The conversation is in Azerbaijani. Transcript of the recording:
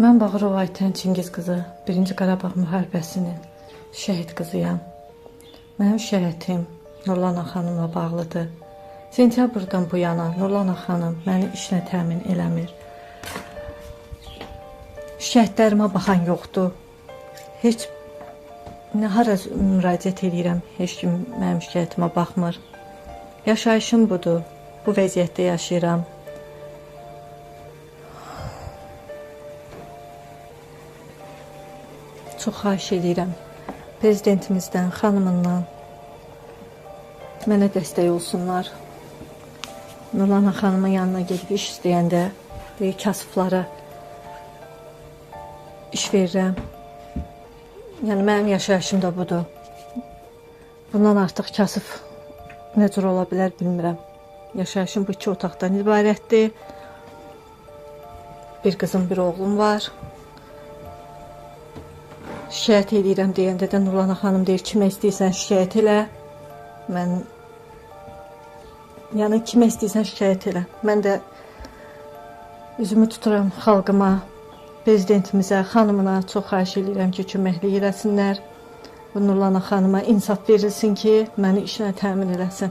Mən Bağırov Aytən Çingiz qızı 1-ci Qarabağ müharibəsinin şəhid qızıyam. Mənim şəhətim Nurlana xanımla bağlıdır. Sentyabrdan bu yana Nurlana xanım məni işlə təmin eləmir. Şəhidlərimə baxan yoxdur. Heç hara müraciət edirəm, heç kim mənim şikayətimə baxmır. Yaşayışım budur, bu vəziyyətdə yaşayıram. Çox xahiş edirəm prezidentimizdən, xanımından mənə dəstək olsunlar. Nurlana xanımın yanına gedib iş istəyəndə deyir, kasıflara iş verirəm. Yəni mənim yaşayışım da budur. Bundan artıq kasıf nə cür ola bilər bilmirəm. Yaşayışım bu 2 otaqdan ibarətdir. Bir qızım, bir oğlum var. Şikayət edirəm deyəndə də Nurlana xanım deyir, kimə istəyirsən şikayət elə. Yəni kimə istəyirsən şikayət elə. Mən də üzümü tuturam xalqıma, prezidentimizə, xanımına çox xahiş edirəm ki, köməklik eləsinlər. Bu Nurlana xanıma insaf verilsin ki, məni işlə təmin eləsin.